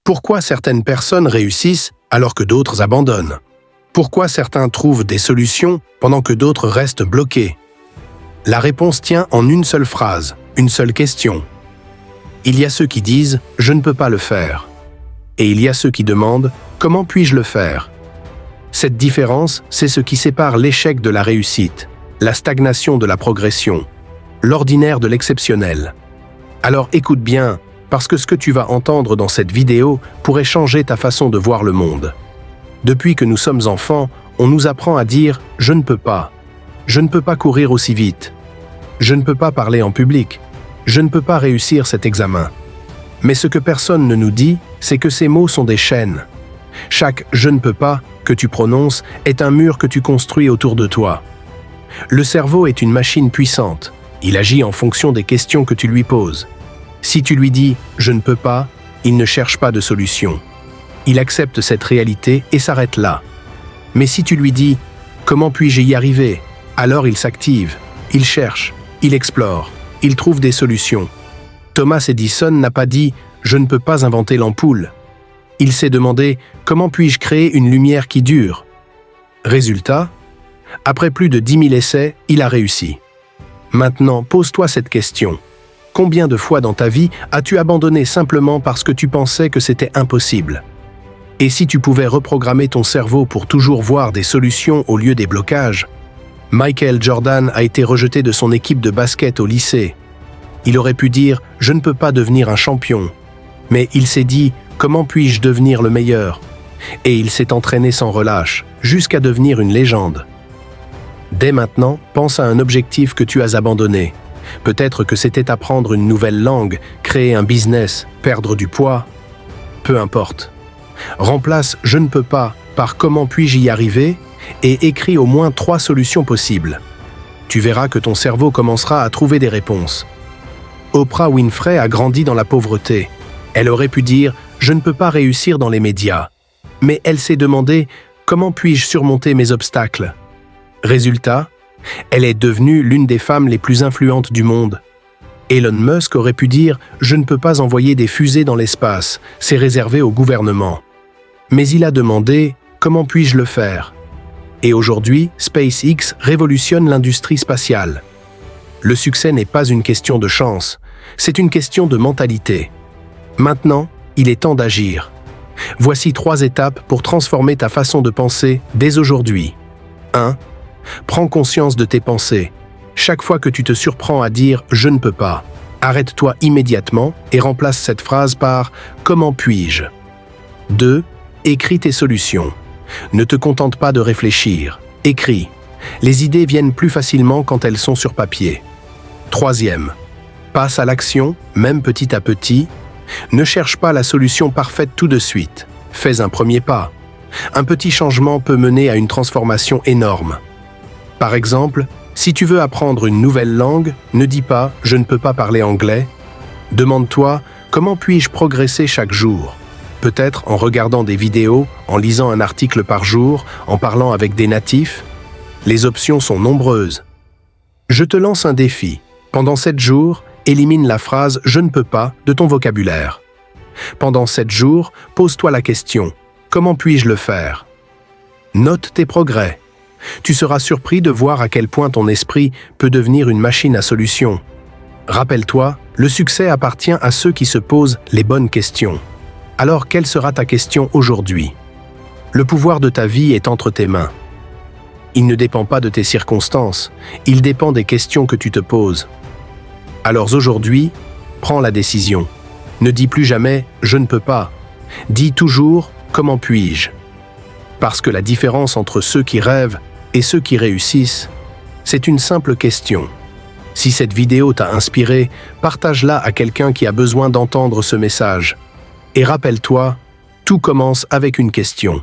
Pourquoi certaines personnes réussissent alors que d'autres abandonnent? Pourquoi certains trouvent des solutions pendant que d'autres restent bloqués? La réponse tient en une seule phrase, une seule question. Il y a ceux qui disent « je ne peux pas le faire » et il y a ceux qui demandent « comment puis-je le faire ?» Cette différence, c'est ce qui sépare l'échec de la réussite, la stagnation de la progression, l'ordinaire de l'exceptionnel. Alors écoute bien, parce que ce que tu vas entendre dans cette vidéo pourrait changer ta façon de voir le monde. Depuis que nous sommes enfants, on nous apprend à dire « je ne peux pas ». Je ne peux pas courir aussi vite. Je ne peux pas parler en public. Je ne peux pas réussir cet examen. Mais ce que personne ne nous dit, c'est que ces mots sont des chaînes. Chaque « je ne peux pas » que tu prononces est un mur que tu construis autour de toi. Le cerveau est une machine puissante. Il agit en fonction des questions que tu lui poses. Si tu lui dis « je ne peux pas », il ne cherche pas de solution. Il accepte cette réalité et s'arrête là. Mais si tu lui dis « comment puis-je y arriver ?» alors il s'active, il cherche, il explore, il trouve des solutions. Thomas Edison n'a pas dit « je ne peux pas inventer l'ampoule ». Il s'est demandé « comment puis-je créer une lumière qui dure ?» Résultat, après plus de 10 000 essais, il a réussi. Maintenant, pose-toi cette question. Combien de fois dans ta vie as-tu abandonné simplement parce que tu pensais que c'était impossible? Et si tu pouvais reprogrammer ton cerveau pour toujours voir des solutions au lieu des blocages? Michael Jordan a été rejeté de son équipe de basket au lycée. Il aurait pu dire « je ne peux pas devenir un champion ». Mais il s'est dit « comment puis-je devenir le meilleur ?» Et il s'est entraîné sans relâche, jusqu'à devenir une légende. Dès maintenant, pense à un objectif que tu as abandonné. Peut-être que c'était apprendre une nouvelle langue, créer un business, perdre du poids. Peu importe. Remplace « je ne peux pas » par « comment puis-je y arriver ?» et écris au moins 3 solutions possibles. Tu verras que ton cerveau commencera à trouver des réponses. Oprah Winfrey a grandi dans la pauvreté. Elle aurait pu dire « je ne peux pas réussir dans les médias ». Mais elle s'est demandé « comment puis-je surmonter mes obstacles ?» Résultat, elle est devenue l'une des femmes les plus influentes du monde. Elon Musk aurait pu dire « je ne peux pas envoyer des fusées dans l'espace, c'est réservé au gouvernement ». Mais il a demandé « comment puis-je le faire ?» Et aujourd'hui, SpaceX révolutionne l'industrie spatiale. Le succès n'est pas une question de chance, c'est une question de mentalité. Maintenant, il est temps d'agir. Voici 3 étapes pour transformer ta façon de penser dès aujourd'hui. 1. Prends conscience de tes pensées. Chaque fois que tu te surprends à dire « je ne peux pas », arrête-toi immédiatement et remplace cette phrase par « comment puis-je ». 2. Écris tes solutions. Ne te contente pas de réfléchir. Écris. Les idées viennent plus facilement quand elles sont sur papier. 3. Passe à l'action, même petit à petit. Ne cherche pas la solution parfaite tout de suite. Fais un premier pas. Un petit changement peut mener à une transformation énorme. Par exemple, si tu veux apprendre une nouvelle langue, ne dis pas « je ne peux pas parler anglais ». Demande-toi « comment puis-je progresser chaque jour ?» Peut-être en regardant des vidéos, en lisant un article par jour, en parlant avec des natifs. Les options sont nombreuses. Je te lance un défi. Pendant 7 jours, élimine la phrase « je ne peux pas » de ton vocabulaire. Pendant 7 jours, pose-toi la question « comment puis-je le faire ?» Note tes progrès. Tu seras surpris de voir à quel point ton esprit peut devenir une machine à solutions. Rappelle-toi, le succès appartient à ceux qui se posent les bonnes questions. Alors, quelle sera ta question aujourd'hui? Le pouvoir de ta vie est entre tes mains. Il ne dépend pas de tes circonstances, il dépend des questions que tu te poses. Alors aujourd'hui, prends la décision. Ne dis plus jamais « je ne peux pas ». Dis toujours « comment puis-je ». Parce que la différence entre ceux qui rêvent et ceux qui réussissent, c'est une simple question. Si cette vidéo t'a inspiré, partage-la à quelqu'un qui a besoin d'entendre ce message. Et rappelle-toi, tout commence avec une question.